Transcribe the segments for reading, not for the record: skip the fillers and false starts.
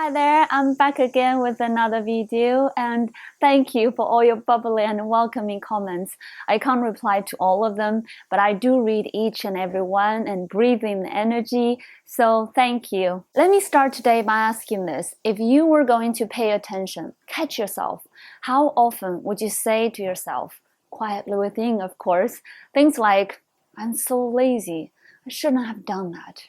Hi there, I'm back again with another video, and thank you for all your bubbly and welcoming comments. I can't reply to all of them, but I do read each and every one and breathe in the energy, so thank you. Let me start today by asking this. If you were going to pay attention, catch yourself, how often would you say to yourself, quietly within of course, things like, I'm so lazy, I shouldn't have done that.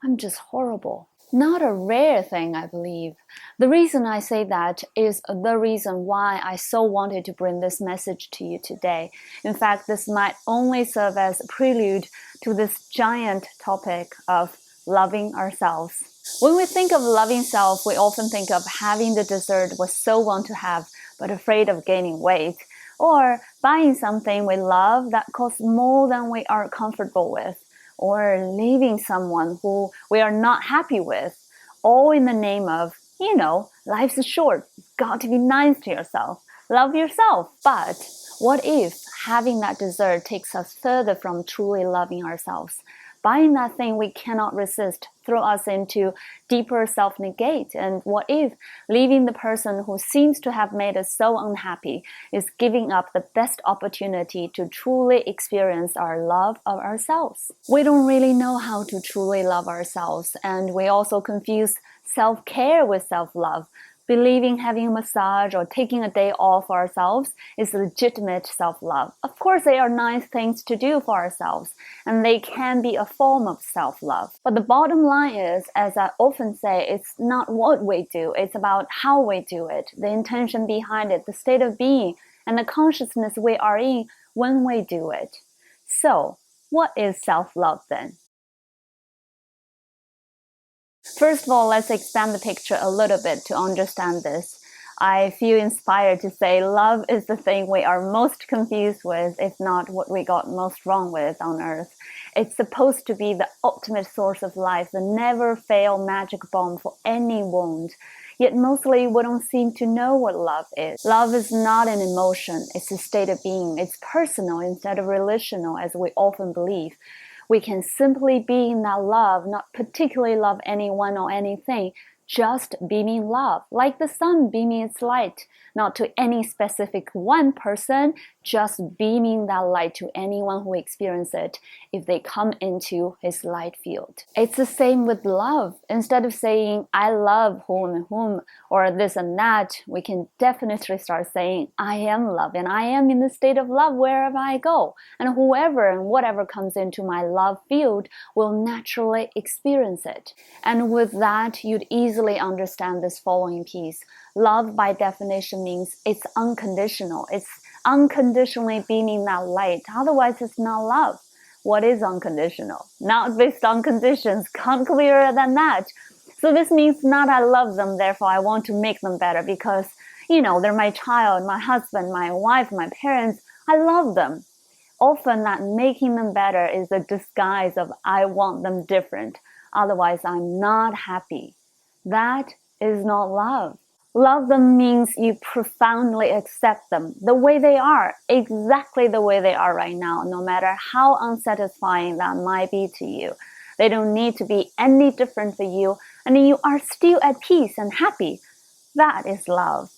I'm just horrible. Not a rare thing, I believe. The reason I say that is the reason why I so wanted to bring this message to you today. In fact, this might only serve as a prelude to this giant topic of loving ourselves. When we think of loving self, we often think of having the dessert we so want to have but afraid of gaining weight, or buying something we love that costs more than we are comfortable with, or leaving someone who we are not happy with, all in the name of, life's short, you've got to be nice to yourself, love yourself. But what if having that dessert takes us further from truly loving ourselves? Buying that thing we cannot resist throw us into deeper self-negate. And what if leaving the person who seems to have made us so unhappy is giving up the best opportunity to truly experience our love of ourselves? We don't really know how to truly love ourselves, and we also confuse self-care with self-love, believing having a massage or taking a day off for ourselves is legitimate self-love. Of course, they are nice things to do for ourselves, and they can be a form of self-love. But the bottom line is, as I often say, it's not what we do, it's about how we do it, the intention behind it, the state of being, and the consciousness we are in when we do it. So, what is self-love then? First of all, let's expand the picture a little bit to understand this. I feel inspired to say love is the thing we are most confused with, if not what we got most wrong with on earth. It's supposed to be the ultimate source of life, the never-fail magic bomb for any wound. Yet mostly we don't seem to know what love is. Love is not an emotion, it's a state of being. It's personal instead of relational, as we often believe. We can simply be in that love, not particularly love anyone or anything, just beaming love, like the sun beaming its light, not to any specific one person, just beaming that light to anyone who experiences it if they come into his light field. It's the same with love. Instead of saying, I love whom and whom, or this and that, we can definitely start saying, I am love, and I am in the state of love wherever I go. And whoever and whatever comes into my love field will naturally experience it. And with that, you'd easily understand this following piece. Love, by definition, means it's unconditional. It's unconditionally beaming that light. Otherwise, it's not love. What is unconditional? Not based on conditions. Can't clearer than that. So this means not I love them, therefore I want to make them better because, they're my child, my husband, my wife, my parents. I love them. Often that making them better is a disguise of I want them different. Otherwise, I'm not happy. That is not love. Love them means you profoundly accept them the way they are, exactly the way they are right now, no matter how unsatisfying that might be to you. They don't need to be any different for you, and you are still at peace and happy. That is love.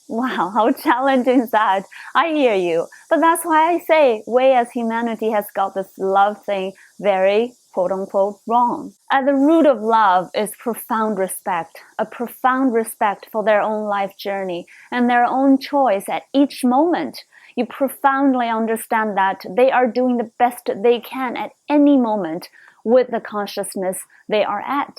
Wow, how challenging is that? I hear you. But that's why I say we as humanity has got this love thing very quote-unquote wrong. At the root of love is profound respect, a profound respect for their own life journey and their own choice at each moment. You profoundly understand that they are doing the best they can at any moment with the consciousness they are at,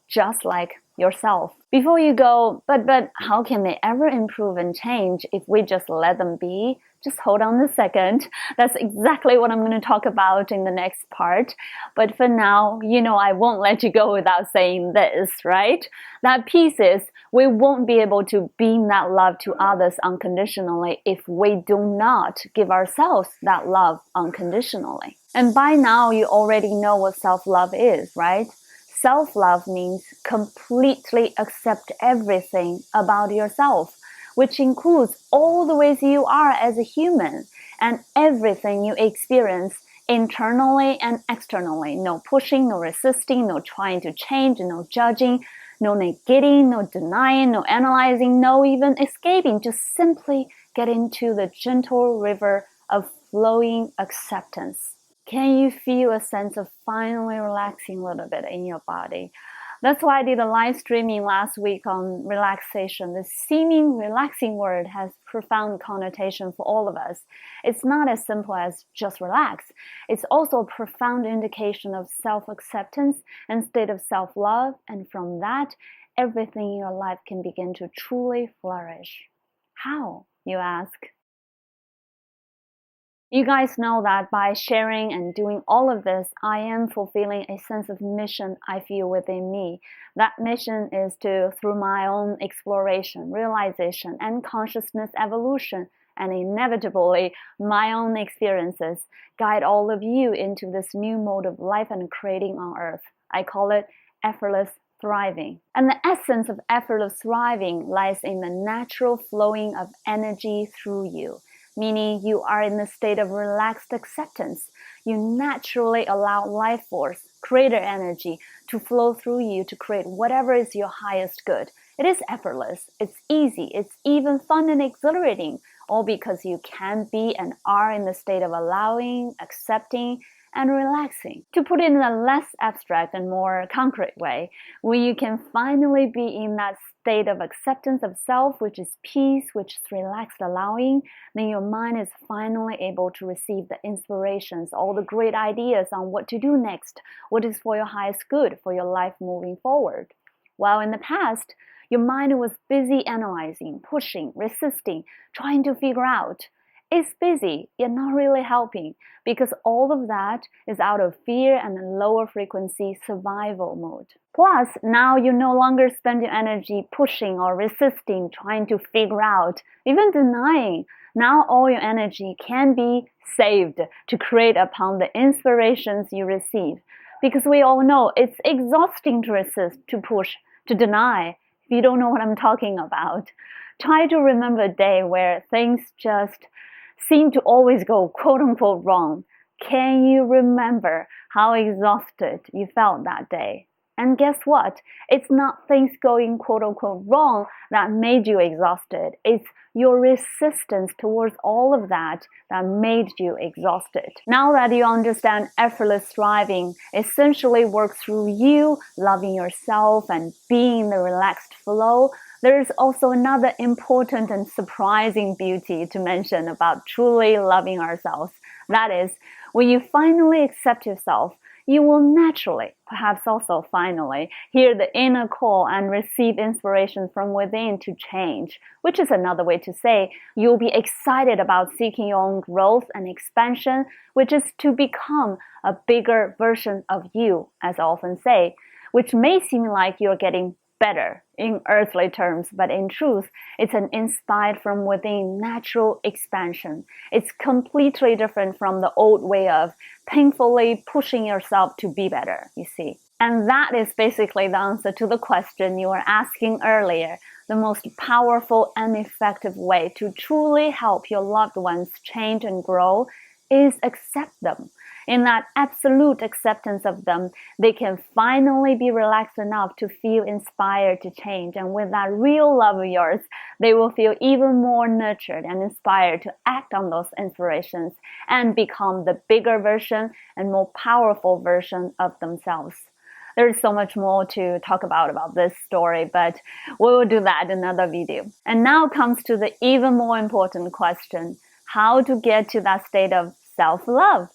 just like yourself. Before you go, but how can they ever improve and change if we just let them be? Just hold on a second. That's exactly what I'm going to talk about in the next part. But for now, I won't let you go without saying this, right? That piece is, we won't be able to beam that love to others unconditionally if we do not give ourselves that love unconditionally. And by now, you already know what self-love is, right? Self-love means completely accept everything about yourself, which includes all the ways you are as a human and everything you experience internally and externally. No pushing, no resisting, no trying to change, no judging, No negating, no denying, no analyzing, no even escaping. Just simply get into the gentle river of flowing acceptance. Can you feel a sense of finally relaxing a little bit in your body? That's why I did a live streaming last week on relaxation. The seeming relaxing word has profound connotation for all of us. It's not as simple as just relax. It's also a profound indication of self-acceptance and state of self-love. And from that, everything in your life can begin to truly flourish. How, you ask? You guys know that by sharing and doing all of this, I am fulfilling a sense of mission I feel within me. That mission is to, through my own exploration, realization, and consciousness evolution, and inevitably my own experiences, guide all of you into this new mode of life and creating on earth. I call it effortless thriving. And the essence of effortless thriving lies in the natural flowing of energy through you. Meaning you are in a state of relaxed acceptance. You naturally allow life force, creator energy, to flow through you to create whatever is your highest good. It is effortless, it's easy, it's even fun and exhilarating, all because you can be and are in the state of allowing, accepting, and relaxing. To put it in a less abstract and more concrete way, when you can finally be in that state of acceptance of self, which is peace, which is relaxed allowing, then your mind is finally able to receive the inspirations, all the great ideas on what to do next, what is for your highest good, for your life moving forward. While in the past, your mind was busy analyzing, pushing, resisting, trying to figure out. It's busy, yet not really helping, because all of that is out of fear and a lower frequency survival mode. Plus, now you no longer spend your energy pushing or resisting, trying to figure out, even denying. Now all your energy can be saved to create upon the inspirations you receive. Because we all know it's exhausting to resist, to push, to deny. If you don't know what I'm talking about, try to remember a day where things just seem to always go quote-unquote wrong. Can you remember how exhausted you felt that day? And guess what? It's not things going quote-unquote wrong that made you exhausted. It's your resistance towards all of that that made you exhausted. Now that you understand effortless thriving essentially works through you loving yourself and being in the relaxed flow, there's also another important and surprising beauty to mention about truly loving ourselves. That is, when you finally accept yourself, you will naturally, perhaps also finally, hear the inner call and receive inspiration from within to change, which is another way to say you'll be excited about seeking your own growth and expansion, which is to become a bigger version of you, as I often say, which may seem like you're getting better in earthly terms, but in truth, it's an inspired from within natural expansion. It's completely different from the old way of painfully pushing yourself to be better, you see. And that is basically the answer to the question you were asking earlier. The most powerful and effective way to truly help your loved ones change and grow is accept them. In that absolute acceptance of them, they can finally be relaxed enough to feel inspired to change. And with that real love of yours, they will feel even more nurtured and inspired to act on those inspirations and become the bigger version and more powerful version of themselves. There's so much more to talk about this story, but we will do that in another video. And now comes to the even more important question: how to get to that state of self-love?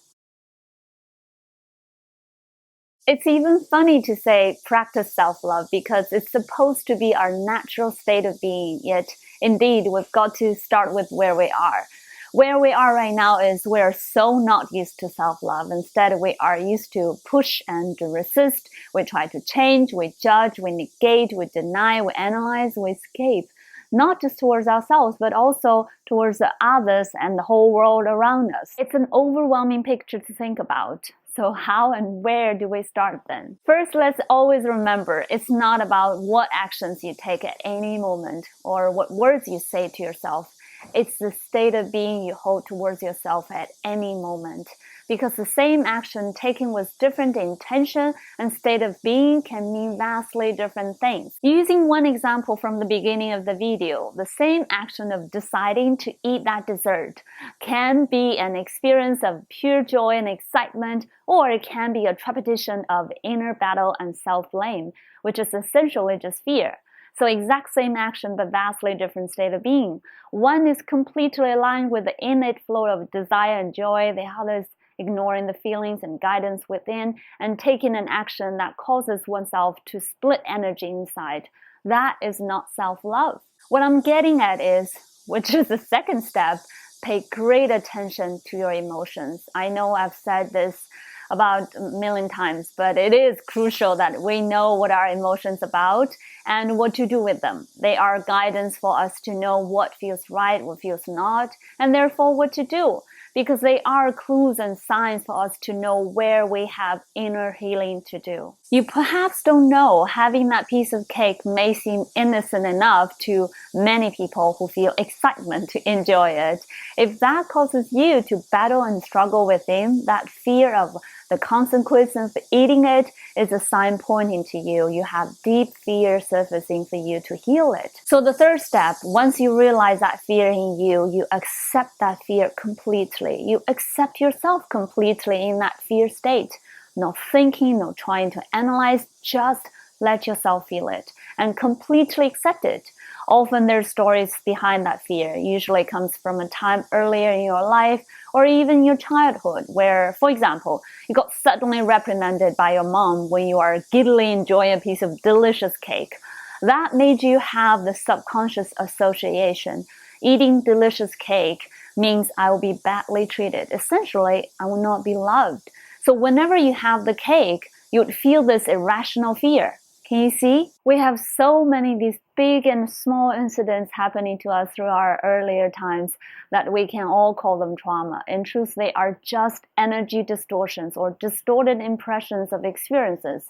It's even funny to say practice self-love because it's supposed to be our natural state of being, yet indeed we've got to start with where we are. Where we are right now is we're so not used to self-love. Instead, we are used to push and to resist. We try to change, we judge, we negate, we deny, we analyze, we escape. Not just towards ourselves, but also towards the others and the whole world around us. It's an overwhelming picture to think about. So how and where do we start then? First, let's always remember it's not about what actions you take at any moment or what words you say to yourself. It's the state of being you hold towards yourself at any moment. because the same action taken with different intention and state of being can mean vastly different things. Using one example from the beginning of the video, the same action of deciding to eat that dessert can be an experience of pure joy and excitement, or it can be a trepidation of inner battle and self-blame, which is essentially just fear. So exact same action but vastly different state of being. One is completely aligned with the innate flow of desire and joy, the other is ignoring the feelings and guidance within and taking an action that causes oneself to split energy inside. That is not self-love. What I'm getting at is, which is the second step, pay great attention to your emotions. I know I've said this about a million times, but it is crucial that we know what our emotions are about and what to do with them. They are guidance for us to know what feels right, what feels not, and therefore what to do, because they are clues and signs for us to know where we have inner healing to do. You perhaps don't know, having that piece of cake may seem innocent enough to many people who feel excitement to enjoy it. If that causes you to battle and struggle within, that fear of the consequences of eating it is a sign pointing to you. You have deep fear surfacing for you to heal it. So the third step, once you realize that fear in you, you accept that fear completely. You accept yourself completely in that fear state. No thinking, no trying to analyze, just let yourself feel it and completely accept it. Often there's stories behind that fear. Usually it comes from a time earlier in your life or even your childhood where, for example, you got suddenly reprimanded by your mom when you are giddily enjoying a piece of delicious cake. That made you have the subconscious association. Eating delicious cake means I will be badly treated. Essentially, I will not be loved. So whenever you have the cake, you would feel this irrational fear. Can you see? We have so many of these big and small incidents happening to us through our earlier times that we can all call them trauma. In truth, they are just energy distortions or distorted impressions of experiences.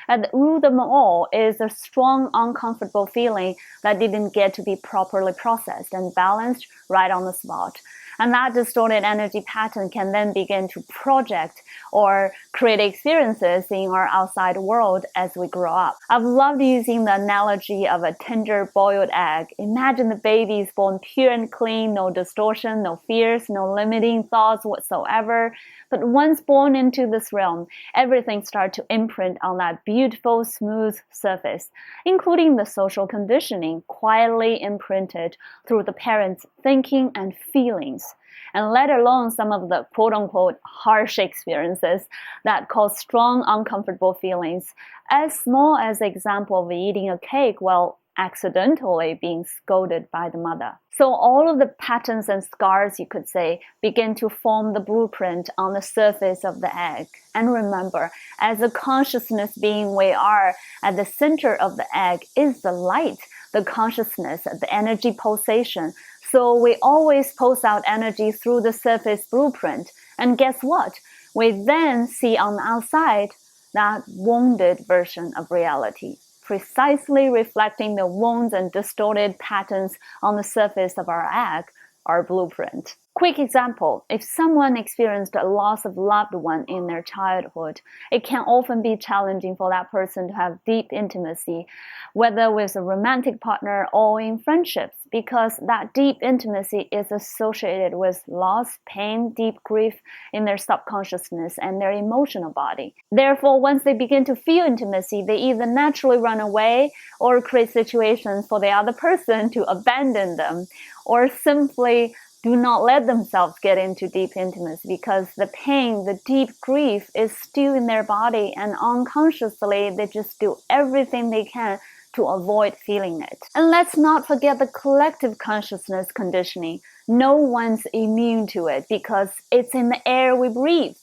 At the root of them all is a strong, uncomfortable feeling that didn't get to be properly processed and balanced right on the spot. And that distorted energy pattern can then begin to project or create experiences in our outside world as we grow up. I've loved using the analogy of a tender boiled egg. Imagine the baby is born pure and clean, no distortion, no fears, no limiting thoughts whatsoever. But once born into this realm, everything starts to imprint on that beautiful, smooth surface, including the social conditioning quietly imprinted through the parents' thinking and feelings, and let alone some of the quote-unquote harsh experiences that cause strong, uncomfortable feelings, as small as the example of eating a cake while accidentally being scolded by the mother. So all of the patterns and scars, you could say, begin to form the blueprint on the surface of the egg. And remember, as a consciousness being we are, at the center of the egg is the light, the consciousness, the energy pulsation. So we always pulse out energy through the surface blueprint. And guess what? We then see on the outside that wounded version of reality, precisely reflecting the wounds and distorted patterns on the surface of our egg, our blueprint. Quick example, if someone experienced a loss of loved one in their childhood, it can often be challenging for that person to have deep intimacy, whether with a romantic partner or in friendships, because that deep intimacy is associated with loss, pain, deep grief in their subconsciousness and their emotional body. Therefore, once they begin to feel intimacy, they either naturally run away or create situations for the other person to abandon them, or simply do not let themselves get into deep intimacy because the pain, the deep grief is still in their body, and unconsciously they just do everything they can to avoid feeling it. And let's not forget the collective consciousness conditioning. No one's immune to it because it's in the air we breathe,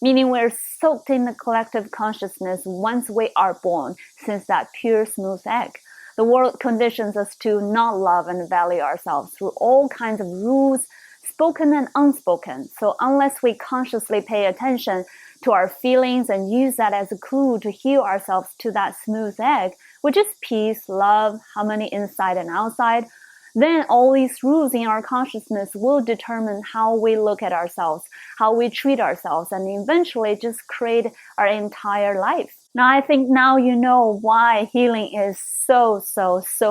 meaning we're soaked in the collective consciousness once we are born, since that pure smooth egg. The world conditions us to not love and value ourselves through all kinds of rules, spoken and unspoken. So unless we consciously pay attention to our feelings and use that as a clue to heal ourselves to that smooth egg, which is peace, love, harmony inside and outside, then all these rules in our consciousness will determine how we look at ourselves, how we treat ourselves, and eventually just create our entire life. Now, I think now you know why healing is so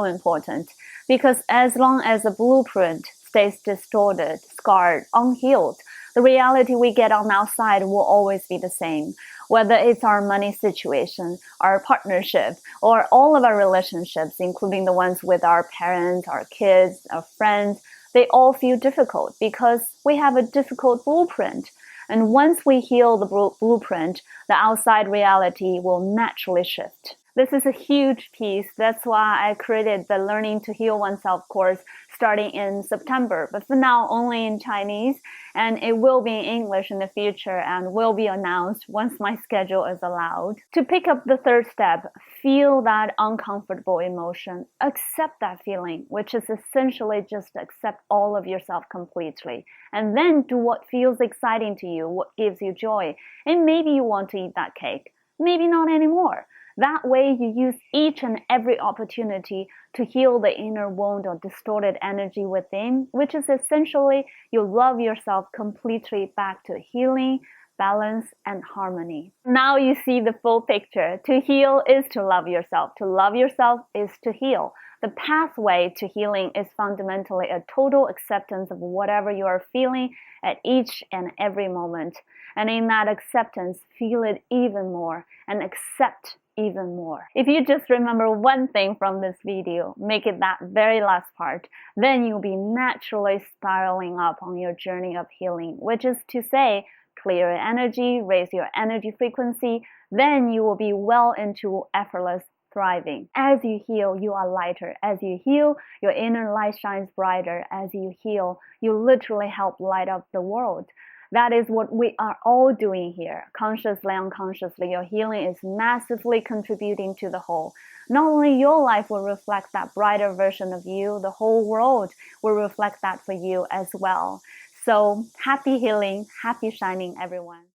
important. Because as long as the blueprint stays distorted, scarred, unhealed, the reality we get on the outside will always be the same. Whether it's our money situation, our partnership, or all of our relationships, including the ones with our parents, our kids, our friends, they all feel difficult because we have a difficult blueprint. And once we heal the blueprint, the outside reality will naturally shift. This is a huge piece. That's why I created the Learning to Heal Oneself course starting in September, but for now only in Chinese, and it will be in English in the future and will be announced once my schedule is allowed. To pick up the third step, feel that uncomfortable emotion. Accept that feeling, which is essentially just accept all of yourself completely. And then do what feels exciting to you, what gives you joy. And maybe you want to eat that cake. Maybe not anymore. That way you use each and every opportunity to heal the inner wound or distorted energy within, which is essentially you love yourself completely back to healing, balance, and harmony. Now you see the full picture. To heal is to love yourself. To love yourself is to heal. The pathway to healing is fundamentally a total acceptance of whatever you are feeling at each and every moment. And in that acceptance, feel it even more and accept even more. If you just remember one thing from this video, make it that very last part, then you'll be naturally spiraling up on your journey of healing, which is to say, clear your energy, raise your energy frequency, then you will be well into effortless thriving. As you heal, you are lighter. As you heal, your inner light shines brighter. As you heal, you literally help light up the world. That is what we are all doing here. Consciously, unconsciously, your healing is massively contributing to the whole. Not only your life will reflect that brighter version of you, the whole world will reflect that for you as well. So happy healing, happy shining, everyone.